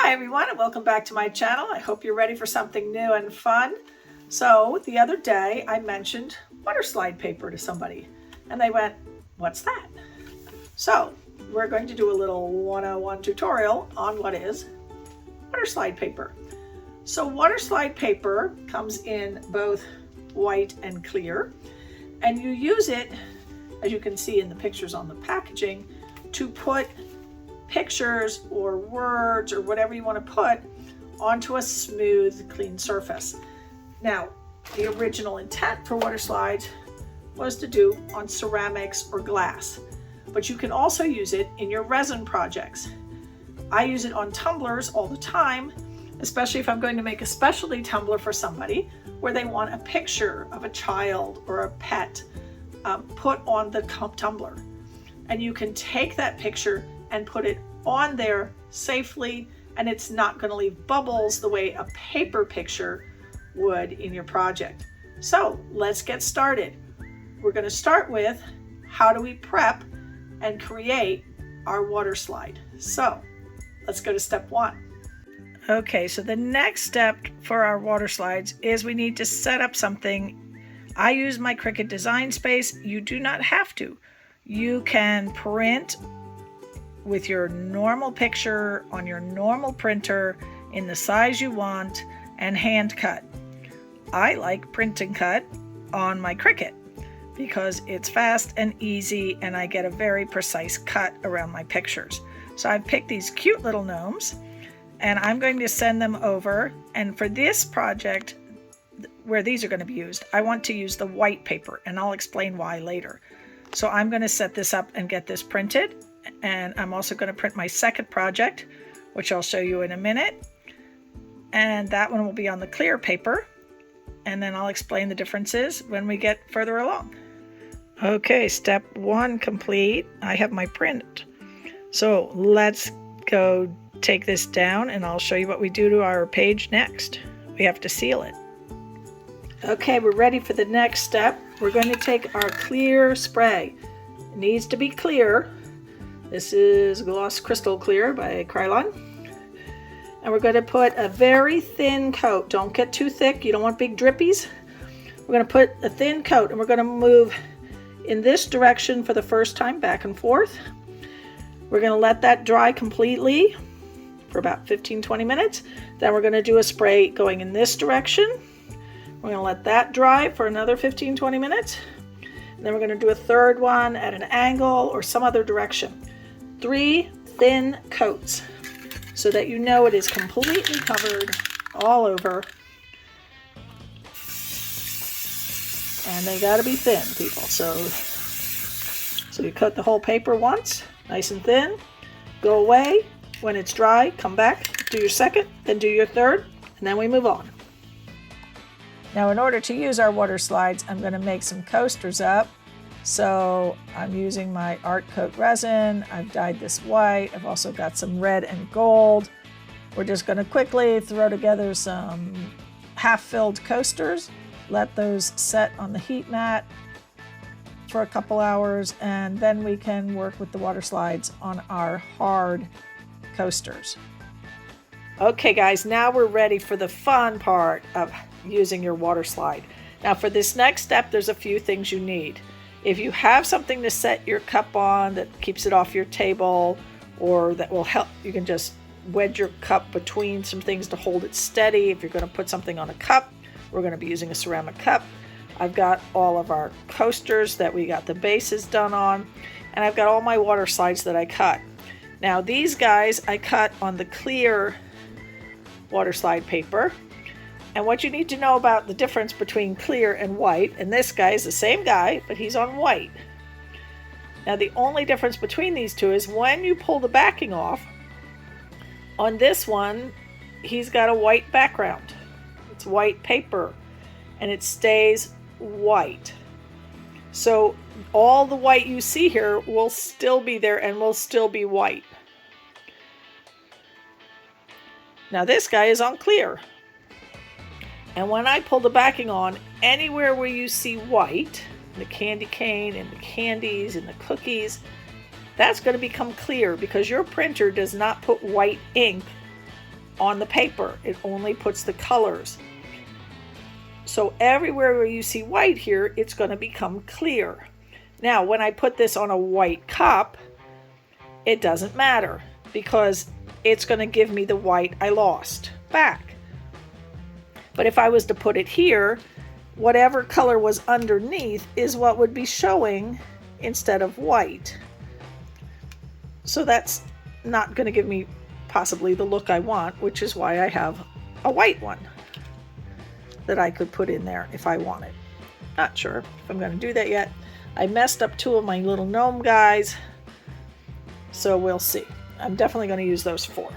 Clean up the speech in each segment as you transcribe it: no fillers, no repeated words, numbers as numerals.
Hi everyone, and welcome back to my channel. I hope you're ready for something new and fun. So the other day I mentioned Waterslide paper to somebody and they went, "What's that?" So we're going to do a little 101 tutorial on what is Waterslide paper. So Waterslide paper comes in both white and clear, and you use it, as you can see in the pictures on the packaging, to put pictures or words or whatever you want to put onto a smooth, clean surface. Now, the original intent for Waterslide was to do on ceramics or glass, but you can also use it in your resin projects. I use it on tumblers all the time, especially if I'm going to make a specialty tumbler for somebody where they want a picture of a child or a pet put on the tumbler. And you can take that picture and put it on there safely, and it's not going to leave bubbles the way a paper picture would in your project. So let's get started. We're going to start with how do we prep and create our Waterslide. So let's go to step one. Okay, so the next step for our Waterslides is we need to set up something. I use my Cricut design space. You do not have to. You can print with your normal picture on your normal printer in the size you want and hand cut. I like print and cut on my Cricut because it's fast and easy and I get a very precise cut around my pictures. So I've picked these cute little gnomes and I'm going to send them over, and for this project where these are going to be used, I want to use the white paper, and I'll explain why later. So I'm going to set this up and get this printed, and I'm also going to print my second project, which I'll show you in a minute, and that one will be on the clear paper, and then I'll explain the differences when we get further along. Okay, step one complete. I have my print. So let's go take this down and I'll show you what we do to our page next. We have to seal it. Okay, we're ready for the next step. We're going to take our clear spray. It needs to be clear. This is Gloss Crystal Clear by Acrylic. And we're going to put a very thin coat. Don't get too thick. You don't want big drippies. We're going to put a thin coat and we're going to move in this direction for the first time, back and forth. We're going to let that dry completely for about 15-20 minutes. Then we're going to do a spray going in this direction. We're going to let that dry for another 15-20 minutes. And then we're going to do a third one at an angle or some other direction. 3 thin coats so that you know it is completely covered all over. And they got to be thin, people. So you cut the whole paper once, nice and thin, go away. When it's dry, come back, do your second, then do your third, and then we move on. Now, in order to use our Waterslides, I'm going to make some coasters up. So I'm using my Art Coat resin. I've dyed this white. I've also got some red and gold. We're just going to quickly throw together some half-filled coasters, let those set on the heat mat for a couple hours, and then we can work with the Waterslides on our hard coasters. Okay guys, now we're ready for the fun part of using your Waterslide. Now for this next step, there's a few things you need. If you have something to set your cup on that keeps it off your table, or that will help, you can just wedge your cup between some things to hold it steady. If you're going to put something on a cup, we're going to be using a ceramic cup. I've got all of our coasters that we got the bases done on, and I've got all my Waterslides that I cut. Now these guys I cut on the clear Waterslide paper, and what you need to know about the difference between clear and white, and this guy is the same guy but he's on white. Now the only difference between these two is when you pull the backing off, on this one he's got a white background. It's white paper and it stays white. So all the white you see here will still be there and will still be white. Now this guy is on clear. And when I pull the backing on, anywhere where you see white, the candy cane and the candies and the cookies, that's going to become clear because your printer does not put white ink on the paper. It only puts the colors. So everywhere where you see white here, it's going to become clear. Now, when I put this on a white cup, it doesn't matter because it's going to give me the white I lost back. But if I was to put it here, whatever color was underneath is what would be showing instead of white. So that's not going to give me possibly the look I want, which is why I have a white one that I could put in there if I wanted. Not sure if I'm going to do that yet. I messed up two of my little gnome guys, so we'll see. I'm definitely going to use those 4.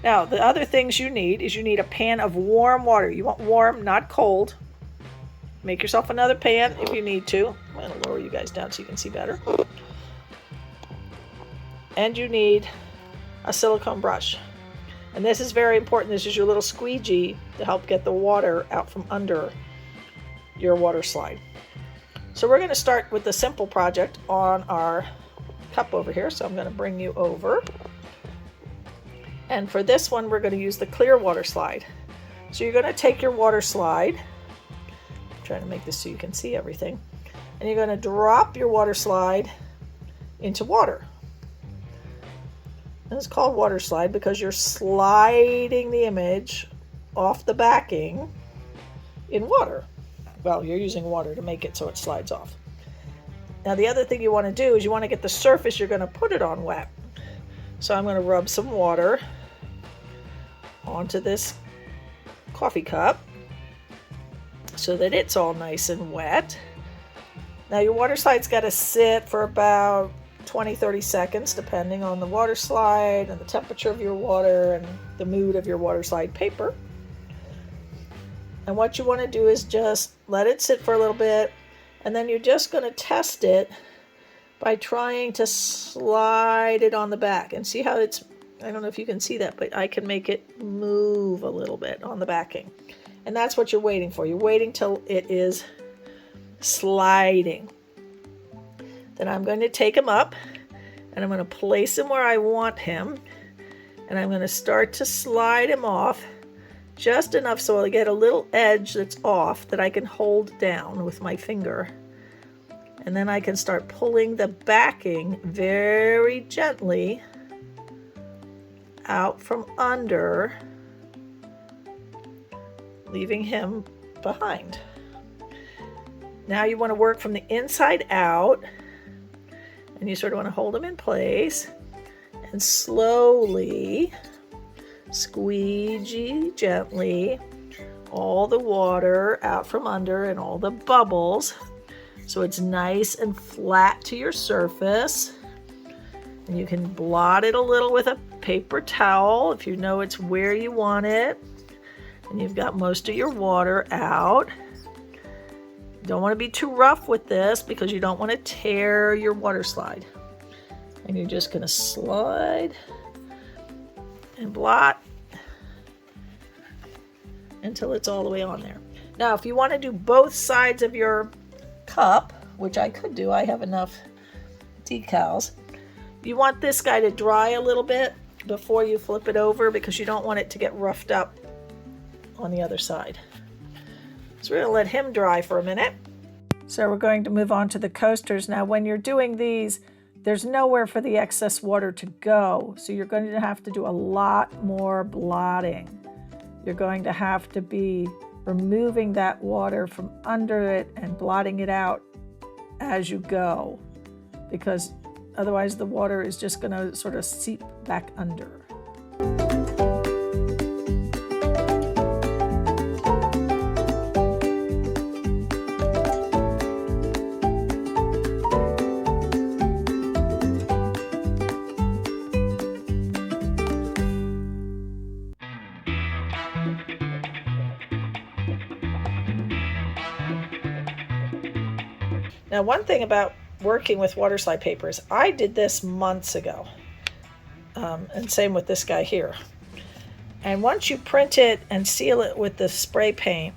Now, the other things you need is you need a pan of warm water. You want warm, not cold. Make yourself another pan if you need to. I'm going to lower you guys down so you can see better. And you need a silicone brush. And this is very important. This is your little squeegee to help get the water out from under your water slide. So we're going to start with the simple project on our cup over here. So I'm going to bring you over. And for this one, we're going to use the clear water slide. So you're going to take your water slide. I'm trying to make this so you can see everything. And you're going to drop your water slide into water. And it's called water slide because you're sliding the image off the backing in water. Well, you're using water to make it so it slides off. Now the other thing you want to do is you want to get the surface you're going to put it on wet. So I'm going to rub some water onto this coffee cup so that it's all nice and wet. Now your water slide's got to sit for about 20-30 seconds depending on the water slide and the temperature of your water and the mood of your water slide paper. And what you want to do is just let it sit for a little bit, and then you're just going to test it by trying to slide it on the back. And see how it's, I don't know if you can see that, but I can make it move a little bit on the backing. And that's what you're waiting for. You're waiting till it is sliding. Then I'm going to take him up and I'm going to place him where I want him. And I'm going to start to slide him off just enough so I get a little edge that's off that I can hold down with my finger. And then I can start pulling the backing very gently out from under, leaving him behind. Now you want to work from the inside out, and you sort of want to hold them in place and slowly squeegee gently all the water out from under and all the bubbles so it's nice and flat to your surface. And you can blot it a little with a paper towel if you know it's where you want it and you've got most of your water out. You don't want to be too rough with this because you don't want to tear your water slide. And you're just going to slide and blot until it's all the way on there. Now, if you want to do both sides of your cup, which I could do, I have enough decals. You want this guy to dry a little bit before you flip it over because you don't want it to get roughed up on the other side. So we're going to let him dry for a minute. So we're going to move on to the coasters. Now, when you're doing these, there's nowhere for the excess water to go. So you're going to have to do a lot more blotting. You're going to have to be removing that water from under it and blotting it out as you go, because otherwise the water is just going to sort of seep back under. Now, one thing about working with water slide paper is I did this months ago, and same with this guy here. And once you print it and seal it with the spray paint,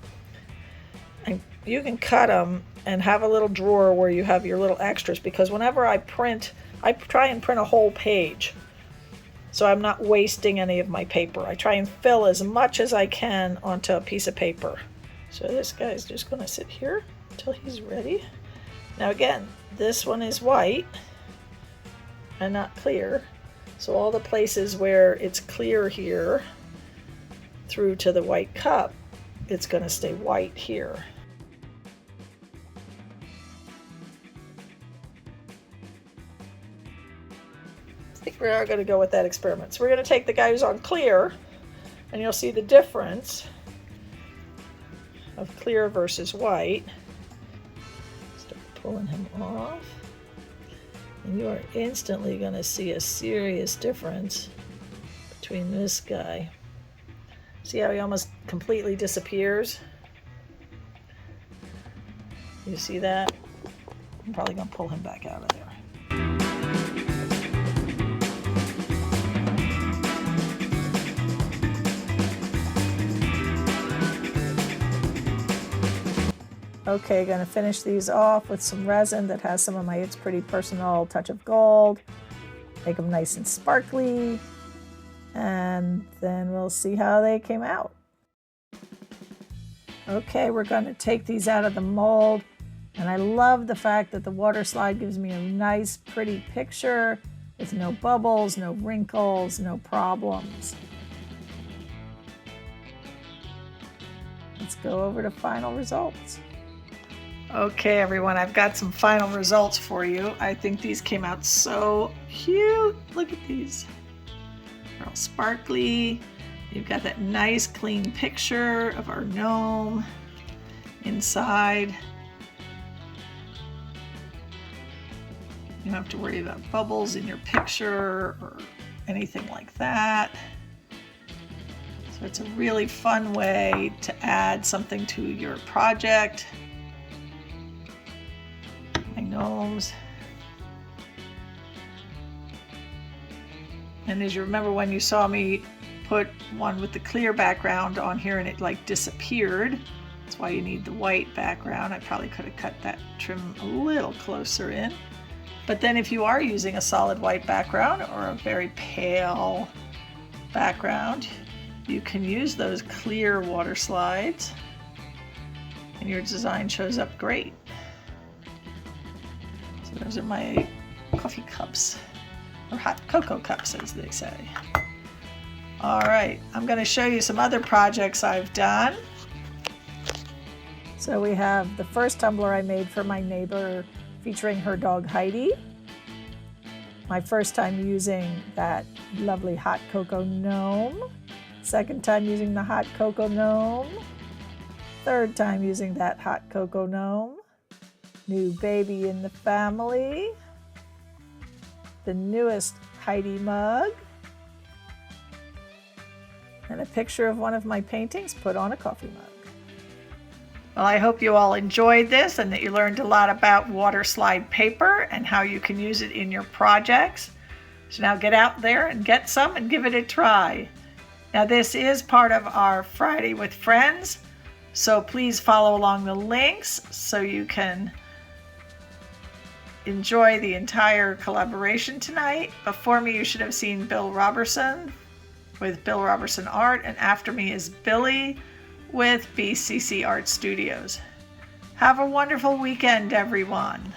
and you can cut them and have a little drawer where you have your little extras, because whenever I print, I try and print a whole page. so I'm not wasting any of my paper. I try and fill as much as I can onto a piece of paper. So this guy's just going to sit here until he's ready. Now again, this one is white and not clear. So all the places where it's clear here through to the white cup, it's going to stay white here. I think we are going to go with that experiment. So we're going to take the guy who's on clear, and you'll see the difference of clear versus white. Start pulling him off. And you are instantly going to see a serious difference between this guy. See how he almost completely disappears? You see that? I'm probably going to pull him back out of there. Okay, going to finish these off with some resin that has some of my It's Pretty Personal touch of gold. Make them nice and sparkly. And then we'll see how they came out. Okay, we're going to take these out of the mold. And I love the fact that the water slide gives me a nice, pretty picture with no bubbles, no wrinkles, no problems. Let's go over to final results. Okay, everyone, I've got some final results for you. I think these came out so cute. Look at these. They're all sparkly. You've got that nice, clean picture of our gnome inside. You don't have to worry about bubbles in your picture or anything like that. So it's a really fun way to add something to your project. My gnomes. And as you remember when you saw me put one with the clear background on here and it like disappeared, that's why you need the white background. I probably could have cut that trim a little closer in. But then if you are using a solid white background or a very pale background, you can use those clear water slides and your design shows up great. So those are my coffee cups, or hot cocoa cups as they say. All right, I'm going to show you some other projects I've done. So we have the first tumbler I made for my neighbor featuring her dog Heidi. My first time using that lovely hot cocoa gnome. Second time using the hot cocoa gnome. Third time using that hot cocoa gnome. New baby in the family. The newest Heidi mug. And a picture of one of my paintings put on a coffee mug. Well, I hope you all enjoyed this and that you learned a lot about water slide paper and how you can use it in your projects. So now get out there and get some and give it a try. Now this is part of our Friday with Friends, so please follow along the links so you can enjoy the entire collaboration tonight. Before me you should have seen Bill Roberson with Bill Roberson Art, and after me is Billy with BCC Arts Studios. Have a wonderful weekend, everyone.